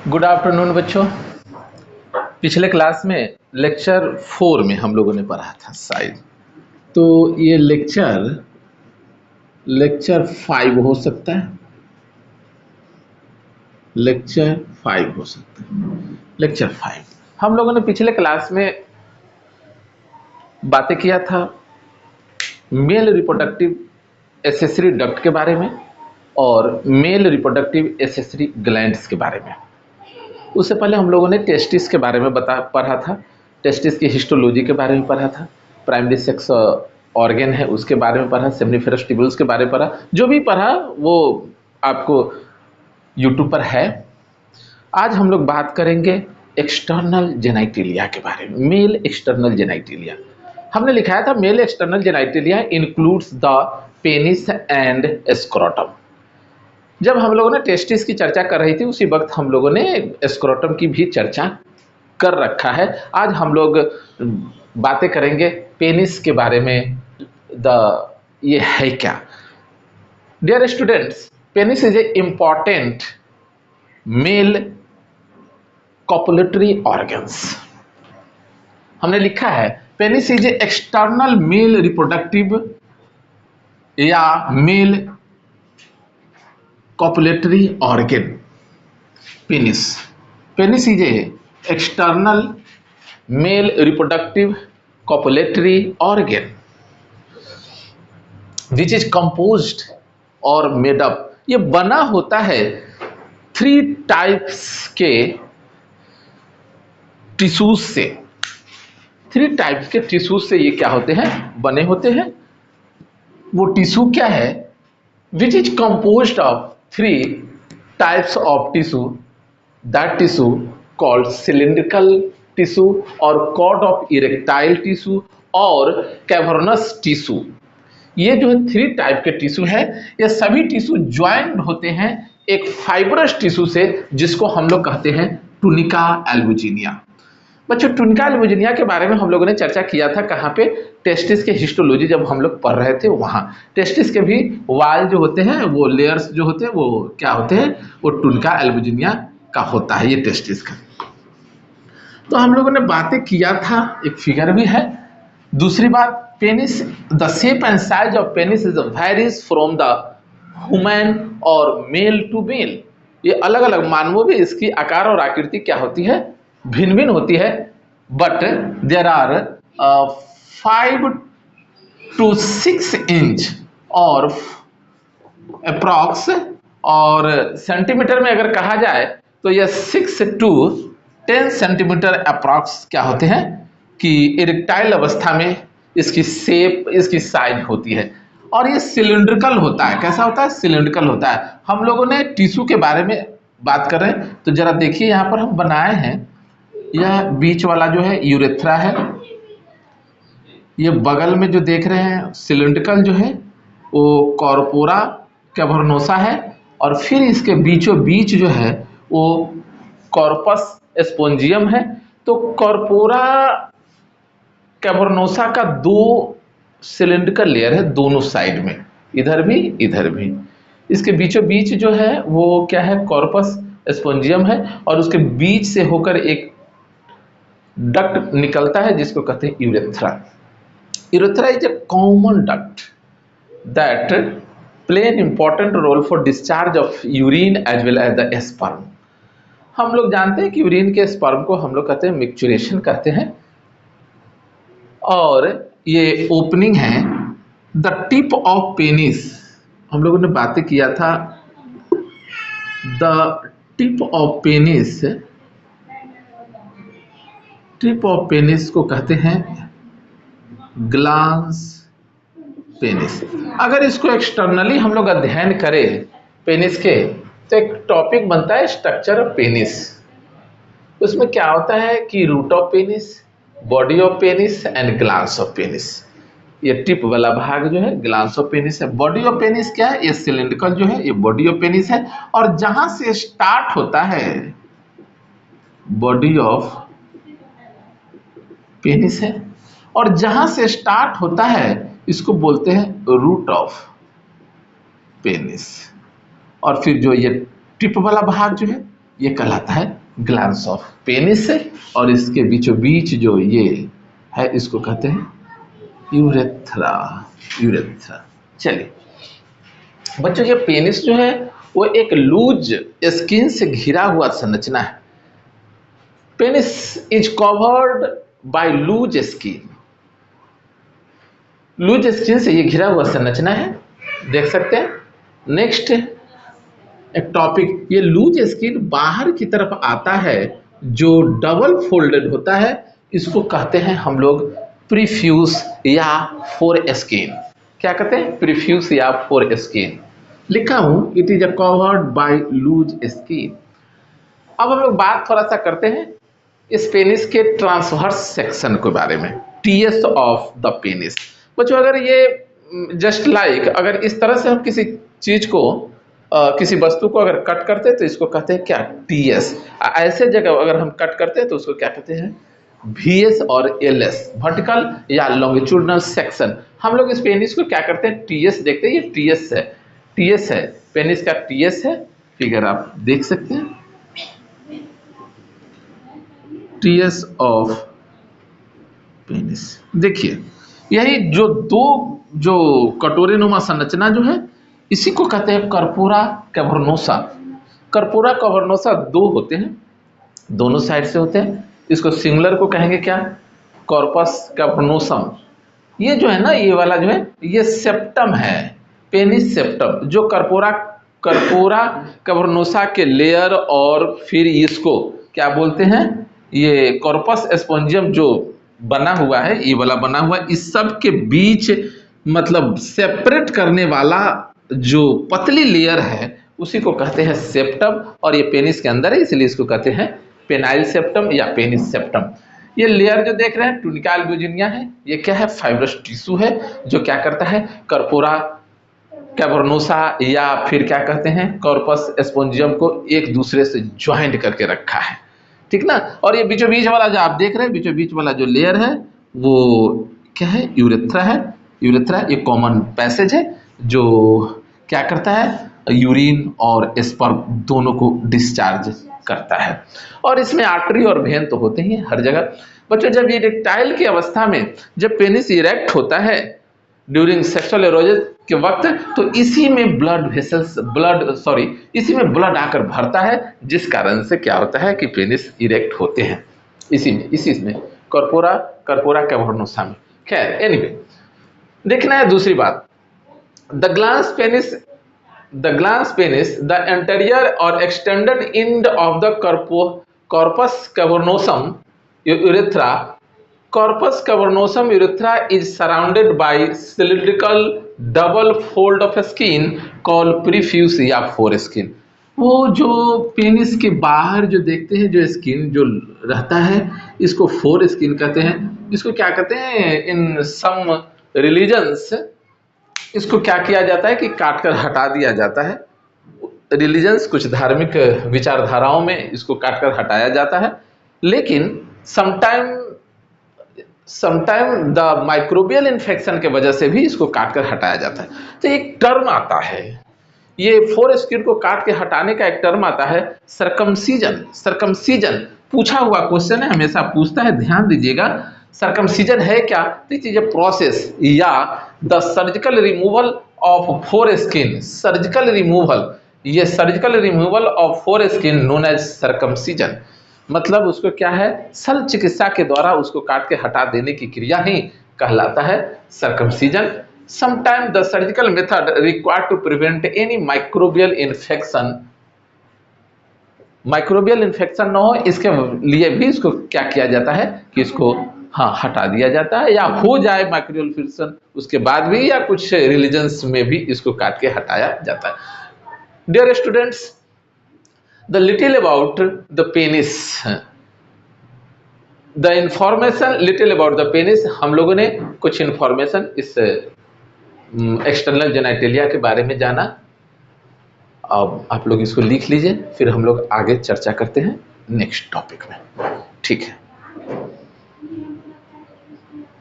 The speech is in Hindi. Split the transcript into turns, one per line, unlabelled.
गुड आफ्टरनून बच्चों। पिछले क्लास में लेक्चर 4 में हम लोगों ने पढ़ा था शायद, तो ये लेक्चर 5 हो सकता है, लेक्चर 5 हो सकता है। लेक्चर 5 हम लोगों ने पिछले क्लास में बातें किया था मेल रिप्रोडक्टिव एसेसरी डक्ट के बारे में और मेल रिप्रोडक्टिव एसेसरी ग्लैंड्स के बारे में। उससे पहले हम लोगों ने टेस्टिस के बारे में पढ़ा था, टेस्टिस की हिस्टोलॉजी के बारे में पढ़ा था, प्राइमरी सेक्स ऑर्गन है उसके बारे में पढ़ा, सेमनिफेरस ट्यूब्यूल्स के बारे में पढ़ा। जो भी पढ़ा वो आपको यूट्यूब पर है। आज हम लोग बात करेंगे एक्सटर्नल जेनाइटिलिया के बारे में, मेल एक्सटर्नल जेनाइटिलिया। हमने लिखाया था male external genitalia includes the penis and scrotum. जब हम लोगों ने टेस्टिस की चर्चा कर रही थी उसी वक्त हम लोगों ने स्क्रोटम की भी चर्चा कर रखा है। आज हम लोग बातें करेंगे पेनिस के बारे में। ये है क्या? Dear students, penis is a important male copulatory organs. हमने लिखा है penis is a external male reproductive या male copulatory organ. Penis is a external male reproductive copulatory organ which is composed or made up. ये बना होता है 3 टाइप्स के टिश्यूज से। 3 टाइप्स के टिश्यूज से ये क्या होते हैं? बने होते हैं। वो टिश्यू क्या है? which is composed of 3 types of tissue. That tissue called cylindrical tissue or cord of erectile tissue और cavernous tissue. ये जो 3 टाइप के टिश्यू है, ये सभी टिश्यू ज्वाइंट होते हैं एक फाइब्रस टिश्यू से जिसको हम लोग कहते हैं टुनिका एल्बुजिनिया। बच्चों, टुनिका एल्बुजिनिया के बारे में हम लोगों ने चर्चा किया था। कहाँ पे? टेस्टिस के हिस्टोलॉजी जब हम लोग पढ़ रहे थे वहाँ। टेस्टिस के भी वाल जो होते हैं, वो लेयर्स जो होते हैं, वो क्या होते हैं? वो टुनिका एल्बुजिनिया का होता है, ये टेस्टिस का। तो हम लोगों ने बातें किया था, एक फिगर भी है। दूसरी बात, penis, the shape and size of penis is varies from the human और मेल टू मेल। ये अलग अलग मानवों में इसकी आकार और आकृति क्या होती है? भिन्न भिन्न होती है। But there are 5 to 6 inch और अप्रॉक्स, और सेंटीमीटर में अगर कहा जाए तो यह 6 to 10 सेंटीमीटर अप्रॉक्स क्या होते हैं कि इरेक्टाइल अवस्था में इसकी शेप, इसकी साइज होती है। और ये सिलिंड्रिकल होता है। कैसा होता है? सिलिंड्रिकल होता है। हम लोगों ने टिश्यू के बारे में बात कर रहे हैं तो जरा देखिए, यहाँ पर हम बनाए हैं, यह बीच वाला जो है यूरेथ्रा है, ये बगल में जो देख रहे हैं सिलिंड्रिकल जो है वो कॉर्पोरा कैवर्नोसा है, और फिर इसके बीचों बीच जो है वो कॉर्पस स्पोंजियम है। तो कॉर्पोरा कैवर्नोसा का 2 सिलिंड्रिकल लेयर है दोनों साइड में, इधर भी इधर भी। इसके बीचों बीच जो है वो क्या है? कॉर्पस स्पोंजियम है, और उसके बीच से होकर एक डक्ट निकलता है जिसको कहते हैं urethra. Urethra is a common duct that play an important role for discharge of urine as well as the sperm. हम लोग जानते हैं कि यूरिन के स्पर्म को हम लोग कहते हैं मिक्चुरेशन कहते हैं, और ये ओपनिंग है द टिप ऑफ पेनिस। हम लोगों ने बातें किया था the tip of penis, tip of penis को कहते हैं ग्लांस पेनिस। अगर इसको एक्सटर्नली हम लोग अध्ययन करें पेनिस के तो एक टॉपिक बनता है स्ट्रक्चर ऑफ पेनिस। उसमें क्या होता है कि root of penis, body of penis and glans of penis. ये टिप वाला भाग जो है ग्लांस ऑफ पेनिस है। बॉडी ऑफ पेनिस क्या है? ये सिलिंड्रिकल जो है ये बॉडी ऑफ पेनिस है, और जहां से स्टार्ट होता है बॉडी ऑफ पेनिस है, और जहां से स्टार्ट होता है इसको बोलते हैं रूट ऑफ पेनिस। और फिर जो ये टिप वाला भाग जो है ये कहलाता है ग्लैंड्स ऑफ पेनिस है, और इसके बीचों बीच जो ये है इसको कहते हैं यूरेथ्रा। यूरेथ्रा। चलिए बच्चों, ये पेनिस जो है वो एक लूज स्किन से घिरा हुआ संरचना है। Penis is covered by loose skin. Loose skin से ये घिरा हुआ संरचना है, देख सकते हैं। नेक्स्ट एक टॉपिक, ये लूज स्किन बाहर की तरफ आता है जो डबल फोल्डेड होता है, इसको कहते हैं हम लोग प्रीफ्यूज या फोर स्किन। क्या कहते हैं? प्रीफ्यूज या फोर स्किन। लिखा हूं it is covered by loose skin. अब हम लोग बात थोड़ा सा करते हैं इस पेनिस के ट्रांसवर्स सेक्शन के बारे में, टीएस ऑफ द पेनिस। बच्चों अगर ये जस्ट लाइक अगर इस तरह से हम किसी चीज को किसी वस्तु को अगर कट करते हैं तो इसको कहते हैं क्या? टीएस। ऐसे जगह अगर हम कट करते हैं तो उसको क्या कहते हैं? VS और LS, वर्टिकल या लॉन्गिट्यूडनल सेक्शन। हम लोग इस पेनिस को क्या करते हैं? टीएस देखते हैं। ये टीएस है, टीएस है, पेनिस का टीएस है। फिगर आप देख सकते हैं, टीएस ऑफ पेनिस। देखिए यही जो दो जो कटोरे नुमा संरचना जो है इसी को कहते हैं कर्पोरा कैवर्नोसा। कर्पोरा कैवर्नोसा दो होते हैं, दोनों साइड से होते हैं। इसको सिंगुलर को कहेंगे क्या? Corpus cavernosum. ये जो है ना, ये वाला जो है ये सेप्टम है, पेनिस सेप्टम, जो कर्पोरा कैवर्नोसा के लेयर, और फिर इसको क्या बोलते हैं? ये कॉर्पस स्पोंजियम जो बना हुआ है, ये वाला बना हुआ है, इस सब के बीच मतलब सेपरेट करने वाला जो पतली लेयर है उसी को कहते हैं सेप्टम, और ये पेनिस के अंदर है इसलिए इसको कहते हैं पेनाइल सेप्टम या पेनिस सेप्टम। ये लेयर जो देख रहे हैं ट्यूनिका अल्ब्यूजिनिया है। ये क्या है? फाइब्रस टिश्यू है जो क्या करता है? कर्पोरा कैवर्नोसा या फिर क्या कहते हैं कॉर्पस स्पोंजियम को एक दूसरे से ज्वाइंट करके रखा है, ठीक ना। और ये बीचों बीच वाला जो आप देख रहे हैं, बीचों बीच वाला जो लेयर है वो क्या है? यूरेथ्रा है। यूरेथ्रा ये कॉमन पैसेज है जो क्या करता है? यूरिन और स्पर्म दोनों को डिस्चार्ज करता है। और इसमें आर्टरी और वेन तो होते ही हैं हर जगह। बच्चों जब ये इरेक्टाइल की अवस्था में जब पेनिस इरेक्ट होता है ड्यूरिंग सेक्सुअल एरोजन के वक्त, तो इसी में इसी में ब्लड आकर भरता है, जिस कारण से क्या होता है कि पेनिस इरेक्ट होते हैं इसी में कर्पोरा कैवर्नोसा में। खैर एनीवे, देखना है दूसरी बात, the glans penis the anterior और extended end of the corpus cavernosum urethra. Corpus cavernosum urethra is surrounded by cylindrical double fold of skin called prepuce या foreskin। वो जो पेनिस के बाहर जो देखते हैं जो स्किन जो रहता है इसको फोरस्किन कहते हैं। इसको क्या कहते हैं? इन सम रिलीजन्स इसको क्या किया जाता है कि काट कर हटा दिया जाता है। रिलीजन्स कुछ धार्मिक विचारधाराओं में इसको काट कर हटाया जाता है, लेकिन समटाइम द माइक्रोबियल इन्फेक्शन के वजह से भी इसको काट कर हटाया जाता है। तो एक टर्म आता है, ये फोरस्किन को काट के हटाने का एक टर्म आता है सरकमसीजन। पूछा हुआ क्वेश्चन है, हमेशा पूछता है, ध्यान दीजिएगा। सरकमसीजन है क्या? दिस इज ए प्रोसेस या the surgical removal of foreskin. Surgical removal of foreskin known as circumcision. मतलब उसको क्या है? शल्य चिकित्सा के द्वारा उसको काट के हटा देने की क्रिया ही कहलाता है circumcision. Sometime the surgical method required to prevent any microbial infection न हो, इसके लिए भी इसको क्या किया जाता है कि इसको हटा दिया जाता है, या हो जाए माइक्रोबियल इन्फेक्शन उसके बाद भी, या कुछ रिलीजन्स में भी इसको काट के हटाया जाता है। Dear students, the little about the penis, the information little about the penis, हम लोगों ने कुछ इंफॉर्मेशन इस एक्सटर्नल जेनिटलिया के बारे में जाना। अब आप लोग इसको लिख लीजिए, फिर हम लोग आगे चर्चा करते हैं नेक्स्ट टॉपिक में, ठीक है।